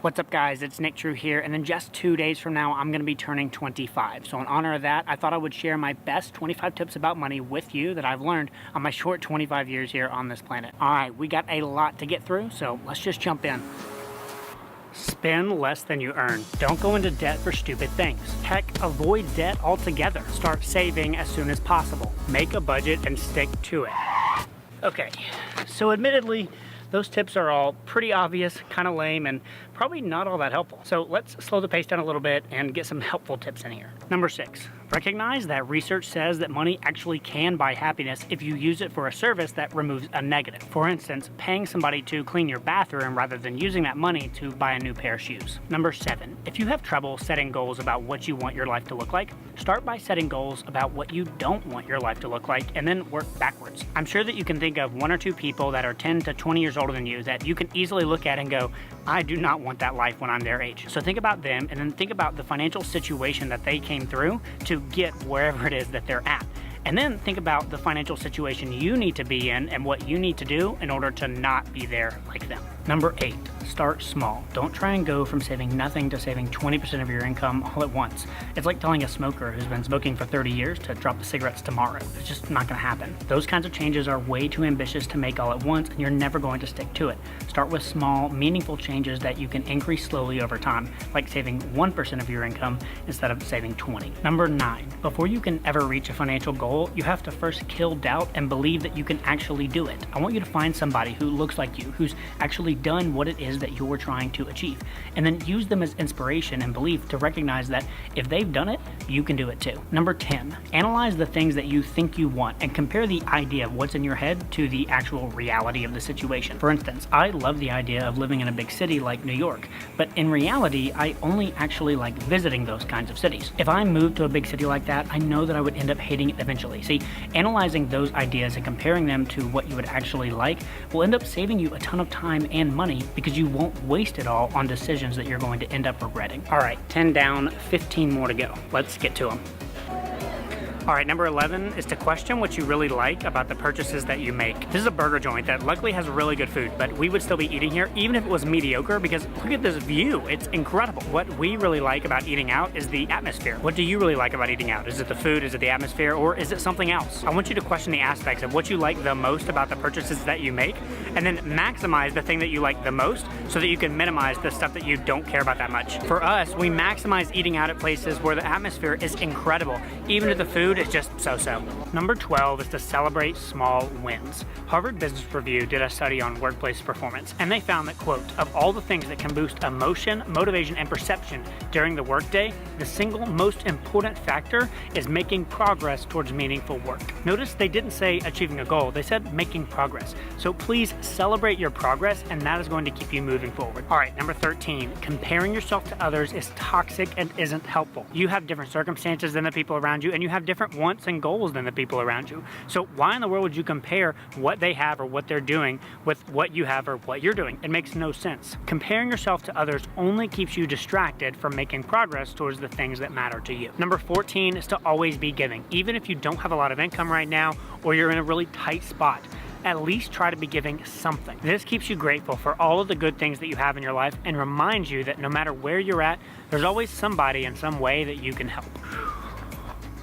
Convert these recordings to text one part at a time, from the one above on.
What's up guys, it's Nick True here, and then just 2 days from now I'm going to be turning 25. So in honor of that, I thought I would share my best 25 tips about money with you that I've learned on my short 25 years here on this planet. Alright, we got a lot to get through, so let's just jump in. Spend less than you earn. Don't go into debt for stupid things. Heck, avoid debt altogether. Start saving as soon as possible. Make a budget and stick to it. Okay, so admittedly, those tips are all pretty obvious, kind of lame, and probably not all that helpful. So let's slow the pace down a little bit and get some helpful tips in here. Number 6, recognize that research says that money actually can buy happiness if you use it for a service that removes a negative. For instance, paying somebody to clean your bathroom rather than using that money to buy a new pair of shoes. Number 7, if you have trouble setting goals about what you want your life to look like, start by setting goals about what you don't want your life to look like and then work backwards. I'm sure that you can think of 1 or 2 people that are 10 to 20 years older than you that you can easily look at and go, I do not want that life when I'm their age. So think about them and then think about the financial situation that they came through to get wherever it is that they're at. And then think about the financial situation you need to be in and what you need to do in order to not be there like them. Number 8, start small. Don't try and go from saving nothing to saving 20% of your income all at once. It's like telling a smoker who's been smoking for 30 years to drop the cigarettes tomorrow. It's just not going to happen. Those kinds of changes are way too ambitious to make all at once, and you're never going to stick to it. Start with small, meaningful changes that you can increase slowly over time, like saving 1% of your income instead of saving 20. Number 9, before you can ever reach a financial goal, you have to first kill doubt and believe that you can actually do it. I want you to find somebody who looks like you, who's actually done what it is that you're trying to achieve, and then use them as inspiration and belief to recognize that if they've done it, you can do it too. Number 10, analyze the things that you think you want and compare the idea of what's in your head to the actual reality of the situation. For instance, I love the idea of living in a big city like New York, but in reality, I only actually like visiting those kinds of cities. If I moved to a big city like that, I know that I would end up hating it eventually. See, analyzing those ideas and comparing them to what you would actually like will end up saving you a ton of time and money because you won't waste it all on decisions that you're going to end up regretting. All right, 10 down, 15 more to go. Let's get to them. All right, number 11 is to question what you really like about the purchases that you make. This is a burger joint that luckily has really good food, but we would still be eating here even if it was mediocre because look at this view. It's incredible. What we really like about eating out is the atmosphere. What do you really like about eating out? Is it the food? Is it the atmosphere? Or is it something else? I want you to question the aspects of what you like the most about the purchases that you make and then maximize the thing that you like the most so that you can minimize the stuff that you don't care about that much. For us, we maximize eating out at places where the atmosphere is incredible, even if the food is just so-so. Number 12 is to celebrate small wins. Harvard Business Review did a study on workplace performance, and they found that, quote, of all the things that can boost emotion, motivation, and perception during the workday, the single most important factor is making progress towards meaningful work. Notice they didn't say achieving a goal, they said making progress. So please celebrate your progress, and that is going to keep you moving forward. All right, number 13, comparing yourself to others is toxic and isn't helpful. You have different circumstances than the people around you, and you have different wants and goals than the people around you. So why in the world would you compare what they have or what they're doing with what you have or what you're doing? It makes no sense. Comparing yourself to others only keeps you distracted from making progress towards the things that matter to you. Number 14 is to always be giving. Even if you don't have a lot of income right now or you're in a really tight spot, at least try to be giving something. This keeps you grateful for all of the good things that you have in your life and reminds you that no matter where you're at, there's always somebody in some way that you can help.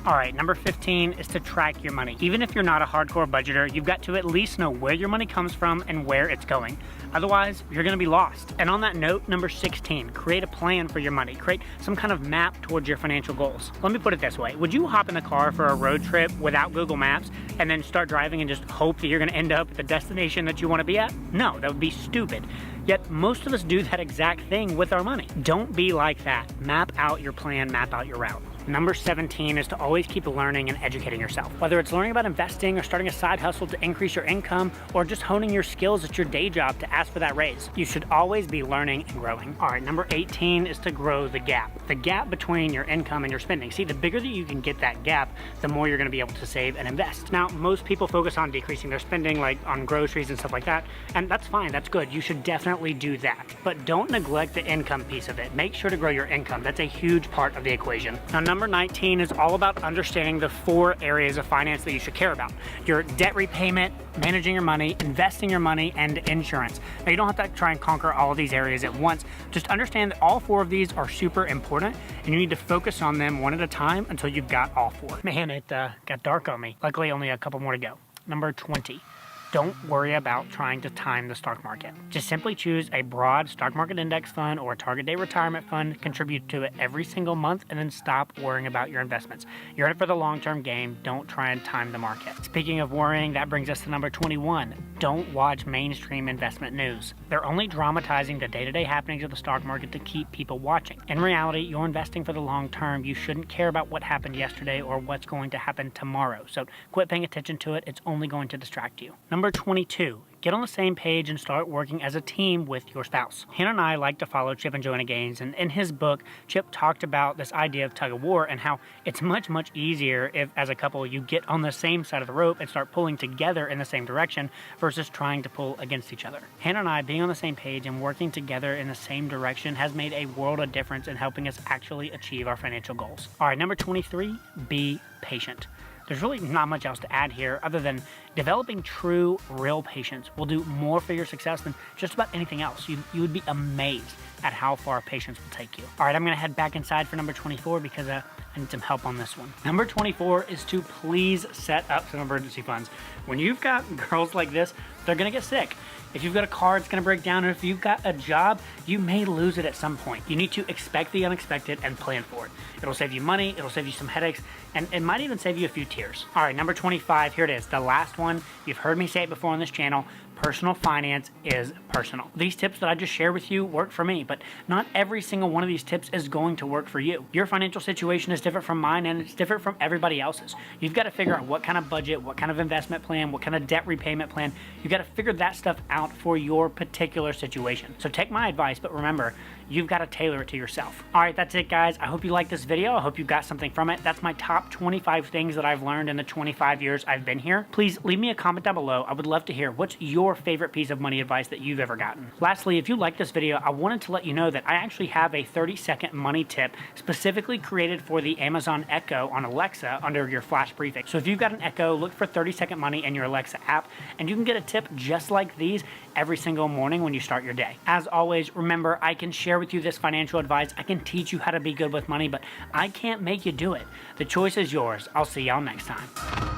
All right, number 15 is to track your money. Even if you're not a hardcore budgeter, you've got to at least know where your money comes from and where it's going. Otherwise, you're gonna be lost. And on that note, number 16, create a plan for your money. Create some kind of map towards your financial goals. Let me put it this way. Would you hop in the car for a road trip without Google Maps and then start driving and just hope that you're gonna end up at the destination that you wanna be at? No, that would be stupid. Yet most of us do that exact thing with our money. Don't be like that. Map out your plan, map out your route. Number 17 is to always keep learning and educating yourself. Whether it's learning about investing or starting a side hustle to increase your income or just honing your skills at your day job to ask for that raise, you should always be learning and growing. All right, number 18 is to grow the gap. The gap between your income and your spending. See, the bigger that you can get that gap, the more you're gonna be able to save and invest. Now, most people focus on decreasing their spending, like on groceries and stuff like that, and that's fine, that's good. You should definitely do that. But don't neglect the income piece of it. Make sure to grow your income. That's a huge part of the equation. Now, number 19 is all about understanding the 4 areas of finance that you should care about. Your debt repayment, managing your money, investing your money, and insurance. Now, you don't have to try and conquer all of these areas at once. Just understand that all 4 of these are super important, and you need to focus on them one at a time until you've got all 4. Man, it got dark on me. Luckily, only a couple more to go. Number 20. Don't worry about trying to time the stock market. Just simply choose a broad stock market index fund or a target date retirement fund, contribute to it every single month, and then stop worrying about your investments. You're in it for the long-term game. Don't try and time the market. Speaking of worrying, that brings us to number 21. Don't watch mainstream investment news. They're only dramatizing the day-to-day happenings of the stock market to keep people watching. In reality, you're investing for the long term. You shouldn't care about what happened yesterday or what's going to happen tomorrow. So quit paying attention to it. It's only going to distract you. Number 22. Get on the same page and start working as a team with your spouse. Hannah and I like to follow Chip and Joanna Gaines, and in his book, Chip talked about this idea of tug of war and how it's much, much easier if, as a couple, you get on the same side of the rope and start pulling together in the same direction versus trying to pull against each other. Hannah and I being on the same page and working together in the same direction has made a world of difference in helping us actually achieve our financial goals. All right, number 23, be patient. There's really not much else to add here other than developing true, real patience will do more for your success than just about anything else. You would be amazed at how far patience will take you. All right, I'm gonna head back inside for number 24 because I need some help on this one. Number 24 is to please set up some emergency funds. When you've got girls like this, they're gonna get sick. If you've got a car, it's gonna break down, and if you've got a job, you may lose it at some point. You need to expect the unexpected and plan for it. It'll save you money, it'll save you some headaches, and it might even save you a few tears. All right, number 25, here it is, the last one. You've heard me say it before on this channel. Personal finance is personal. These tips that I just shared with you work for me, but not every single one of these tips is going to work for you. Your financial situation is different from mine, and it's different from everybody else's. You've got to figure out what kind of budget, what kind of investment plan, what kind of debt repayment plan. You've got to figure that stuff out for your particular situation. So take my advice, but remember, you've got to tailor it to yourself. All right, that's it, guys. I hope you liked this video. I hope you got something from it. That's my top 25 things that I've learned in the 25 years I've been here. Please leave me a comment down below. I would love to hear what's your favorite piece of money advice that you've ever gotten. Lastly, if you like this video, I wanted to let you know that I actually have a 30-second money tip specifically created for the Amazon Echo on Alexa under your flash briefing. So if you've got an Echo, look for 30-second money in your Alexa app, and you can get a tip just like these every single morning when you start your day. As always, remember, I can share with you this financial advice. I can teach you how to be good with money, but I can't make you do it. The choice is yours. I'll see y'all next time.